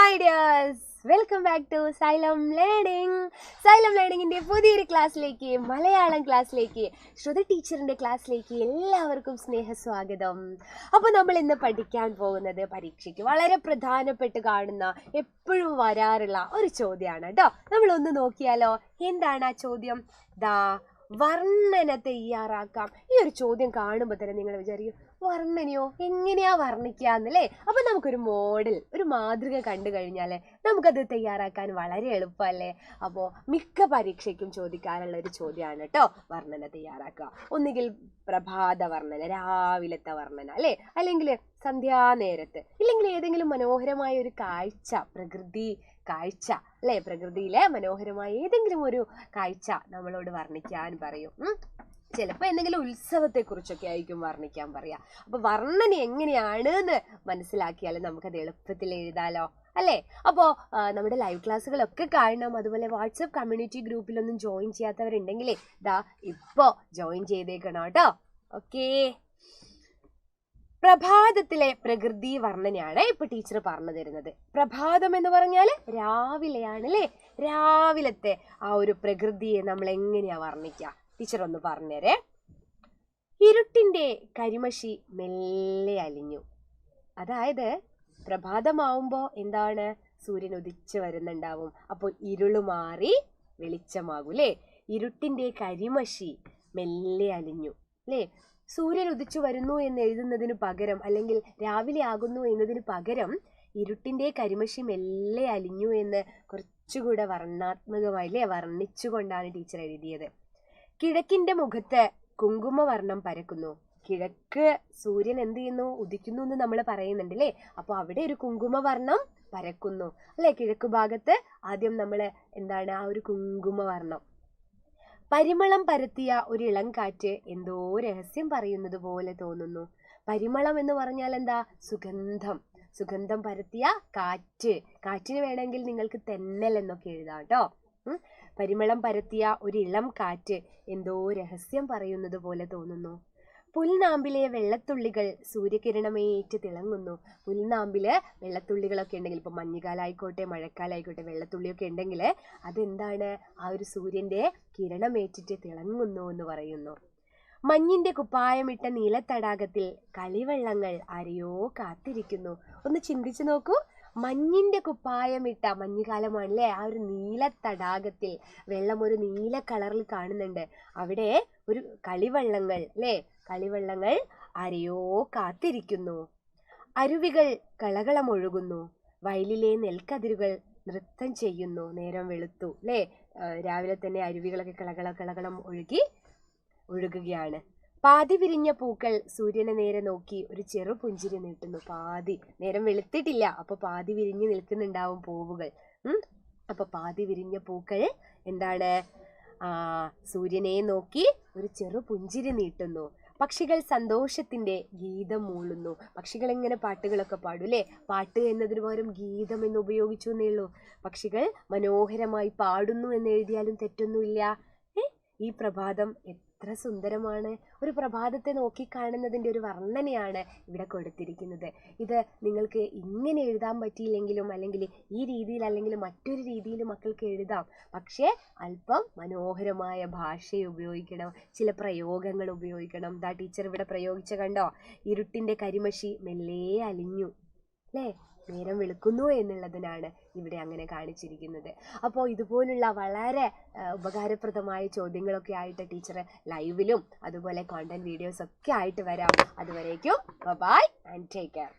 Hi dears, welcome back to Xylem Learning. Xylem Learningന്റെ പുതിയൊരു ക്ലാസ്സിലേക്ക്, മലയാളം ക്ലാസ്സിലേക്ക്, ശ്രുതി ടീച്ചറിന്റെ ക്ലാസ്സിലേക്ക് എല്ലാവർക്കും സ്നേഹസ്വാഗതം. അപ്പോൾ നമ്മൾ ഇന്ന് പഠിക്കാൻ പോകുന്നത് പരീക്ഷയ്ക്ക് വളരെ പ്രധാനപ്പെട്ട് കാണുന്ന, എപ്പോഴും വരാറുള്ള ഒരു ചോദ്യമാണ് കേട്ടോ. നമ്മളൊന്ന് നോക്കിയാലോ. എന്താണ് ആ ചോദ്യം? വർണ്ണന തയ്യാറാക്കാം. ഈ ഒരു ചോദ്യം കാണുമ്പോൾ തന്നെ നിങ്ങൾ വിചാരിക്കും, വർണ്ണനയോ, എങ്ങനെയാ വർണ്ണിക്കാന്നല്ലേ? അപ്പൊ നമുക്കൊരു മോഡൽ, ഒരു മാതൃക കണ്ടു കഴിഞ്ഞാൽ നമുക്കത് തയ്യാറാക്കാൻ വളരെ എളുപ്പമല്ലേ? അപ്പോൾ മിക്ക പരീക്ഷയ്ക്കും ചോദിക്കാനുള്ള ഒരു ചോദ്യമാണ് കേട്ടോ, വർണ്ണന തയ്യാറാക്കുക. ഒന്നുകിൽ പ്രഭാത വർണ്ണന, രാവിലത്തെ വർണ്ണന അല്ലേ, അല്ലെങ്കിൽ സന്ധ്യാനേരത്ത്, ഇല്ലെങ്കിൽ ഏതെങ്കിലും മനോഹരമായ ഒരു കാഴ്ച, പ്രകൃതി കാഴ്ച അല്ലേ, പ്രകൃതിയിലെ മനോഹരമായ ഏതെങ്കിലും ഒരു കാഴ്ച നമ്മളോട് വർണ്ണിക്കാൻ പറയും. ചിലപ്പോൾ എന്തെങ്കിലും ഉത്സവത്തെ കുറിച്ചൊക്കെ ആയിരിക്കും വർണ്ണിക്കാൻ പറയാ. അപ്പൊ വർണ്ണന എങ്ങനെയാണ് എന്ന് മനസ്സിലാക്കിയാൽ നമുക്കത് എളുപ്പത്തിൽ എഴുതാലോ അല്ലേ? അപ്പോൾ നമ്മുടെ ലൈവ് ക്ലാസ്സുകളൊക്കെ കാണണം. അതുപോലെ വാട്സപ്പ് കമ്മ്യൂണിറ്റി ഗ്രൂപ്പിലൊന്നും ജോയിൻ ചെയ്യാത്തവരുണ്ടെങ്കിലേ ഇപ്പോ ജോയിൻ ചെയ്തേക്കണം കേട്ടോ. ഓക്കേ, പ്രഭാതത്തിലെ പ്രകൃതി വർണ്ണനയാണ് ഇപ്പൊ ടീച്ചർ പറഞ്ഞു തരുന്നത്. പ്രഭാതം എന്ന് പറഞ്ഞാൽ രാവിലെയാണ് അല്ലേ? രാവിലത്തെ ആ ഒരു പ്രകൃതിയെ നമ്മൾ എങ്ങനെയാ വർണ്ണിക്കുക? ടീച്ചർ ഒന്ന് പറഞ്ഞേരേ. ഇരുട്ടിന്റെ കരിമഷി മെല്ലെ അലിഞ്ഞു. അതായത് പ്രഭാതമാവുമ്പോ എന്താണ്? സൂര്യൻ ഉദിച്ചു വരുന്നുണ്ടാവും. അപ്പോൾ ഇരുള് മാറി വെളിച്ചമാകും അല്ലേ? ഇരുട്ടിന്റെ കരിമഷി മെല്ലെ അലിഞ്ഞു അല്ലേ? സൂര്യൻ ഉദിച്ചു വരുന്നു എന്ന് എഴുതുന്നതിന് പകരം, അല്ലെങ്കിൽ രാവിലെ ആകുന്നു എന്നതിന് പകരം, ഇരുട്ടിന്റെ കരിമഷി മെല്ലെ അലിഞ്ഞു എന്ന് കുറച്ചുകൂടെ വർണ്ണാത്മകമായി വർണ്ണിച്ചുകൊണ്ടാണ് ടീച്ചർ എഴുതിയത്. കിഴക്കിന്റെ മുഖത്ത് കുങ്കുമവർണ്ണം പരക്കുന്നു. കിഴക്ക് സൂര്യൻ എന്ത് ചെയ്യുന്നു? ഉദിക്കുന്നു എന്ന് നമ്മൾ പറയുന്നുണ്ട് അല്ലേ? അപ്പൊ അവിടെ ഒരു കുങ്കുമവർണ്ണം പരക്കുന്നു അല്ലെ? കിഴക്ക് ഭാഗത്ത് ആദ്യം നമ്മൾ എന്താണ്? ആ ഒരു കുങ്കുമവർണ്ണം. പരിമളം പരത്തിയ ഒരു ഇളം കാറ്റ് എന്തോ രഹസ്യം പറയുന്നത് പോലെ തോന്നുന്നു. പരിമളം എന്ന് പറഞ്ഞാൽ എന്താ? സുഗന്ധം. സുഗന്ധം പരത്തിയ കാറ്റ്. കാറ്റിന് വേണമെങ്കിൽ നിങ്ങൾക്ക് തെന്നൽ എന്നൊക്കെ എഴുതാം കേട്ടോ. പരിമളം പരത്തിയ ഒരു ഇളം കാറ്റ് എന്തോ രഹസ്യം പറയുന്നത് പോലെ തോന്നുന്നു. പുൽനാമ്പിലെ വെള്ളത്തുള്ളികൾ സൂര്യകിരണമേറ്റ് തിളങ്ങുന്നു. പുൽനാമ്പില് വെള്ളത്തുള്ളികളൊക്കെ ഉണ്ടെങ്കിൽ, ഇപ്പൊ മഞ്ഞുകാലായിക്കോട്ടെ മഴക്കാലായിക്കോട്ടെ, വെള്ളത്തുള്ളിയൊക്കെ ഉണ്ടെങ്കിൽ അതെന്താണ്? ആ ഒരു സൂര്യന്റെ കിരണമേറ്റിട്ട് തിളങ്ങുന്നു എന്ന് പറയുന്നു. മഞ്ഞിന്റെ കുപ്പായമിട്ട നീലത്തടാകത്തിൽ കളിവള്ളങ്ങൾ ആരെയോ കാത്തിരിക്കുന്നു. ഒന്ന് ചിന്തിച്ചു നോക്കൂ. മഞ്ഞിന്റെ കുപ്പായമിട്ട, മഞ്ഞുകാലമാണല്ലേ, ആ ഒരു നീല തടാകത്തിൽ വെള്ളം ഒരു നീല കളറിൽ കാണുന്നുണ്ട്. അവിടെ ഒരു കളിവള്ളങ്ങൾ അല്ലേ, കളിവള്ളങ്ങൾ ആരെയോ കാത്തിരിക്കുന്നു. അരുവികൾ കളകളമൊഴുകുന്നു. വയലിലെ നെൽക്കതിരുകൾ നൃത്തം ചെയ്യുന്നു. നേരം വെളുത്തു അല്ലേ? രാവിലെ തന്നെ അരുവികളൊക്കെ കളകളം ഒഴുകുകയാണ്. പാതി വിരിഞ്ഞ പൂക്കൾ സൂര്യനെ നേരെ നോക്കി ഒരു ചെറു പുഞ്ചിരി നീട്ടുന്നു. പാതി, നേരം വെളുത്തിട്ടില്ല, അപ്പൊ പാതി വിരിഞ്ഞു നിൽക്കുന്നുണ്ടാവും പൂവുകൾ. അപ്പൊ പാതി വിരിഞ്ഞ പൂക്കൾ എന്താണ്? സൂര്യനെ നോക്കി ഒരു ചെറു പുഞ്ചിരി നീട്ടുന്നു. പക്ഷികൾ സന്തോഷത്തിന്റെ ഗീതം മൂളുന്നു. പക്ഷികൾ എങ്ങനെ പാട്ടുകളൊക്കെ പാടും അല്ലേ? പാട്ട് എന്നതിന് പകരം ഗീതം എന്ന് ഉപയോഗിച്ചു എന്നേ ഉള്ളൂ. പക്ഷികൾ മനോഹരമായി പാടുന്നു എന്ന് എഴുതിയാലും തെറ്റൊന്നുമില്ല. ഈ പ്രഭാതം എത്ര സുന്ദരമാണ്. ഒരു പ്രഭാതത്തെ നോക്കി കാണുന്നതിൻ്റെ ഒരു വർണ്ണനയാണ് ഇവിടെ കൊടുത്തിരിക്കുന്നത്. ഇത് നിങ്ങൾക്ക് ഇങ്ങനെ എഴുതാൻ പറ്റിയില്ലെങ്കിലും, അല്ലെങ്കിൽ ഈ രീതിയിൽ അല്ലെങ്കിൽ മറ്റൊരു രീതിയിൽ മക്കൾക്ക് എഴുതാം. പക്ഷേ അല്പം മനോഹരമായ ഭാഷ ഉപയോഗിക്കണം, ചില പ്രയോഗങ്ങൾ ഉപയോഗിക്കണം. ടീച്ചർ ഇവിടെ പ്രയോഗിച്ച കണ്ടോ? ഇരുട്ടിന്റെ കരിമഷി മെല്ലെ അലിഞ്ഞു അല്ലേ? നേരം വെളുക്കുന്നു എന്നുള്ളതിനാണ് ഇവിടെ അങ്ങനെ കാണിച്ചിരിക്കുന്നത്. അപ്പോൾ ഇതുപോലുള്ള വളരെ ഉപകാരപ്രദമായ ചോദ്യങ്ങളൊക്കെ ആയിട്ട് ടീച്ചർ ലൈവിലും അതുപോലെ കോണ്ടന്റ് വീഡിയോസ് ഒക്കെ ആയിട്ട് വരാം. അതുവരേക്കും ബൈ ആൻഡ് ടേക്ക് കെയർ.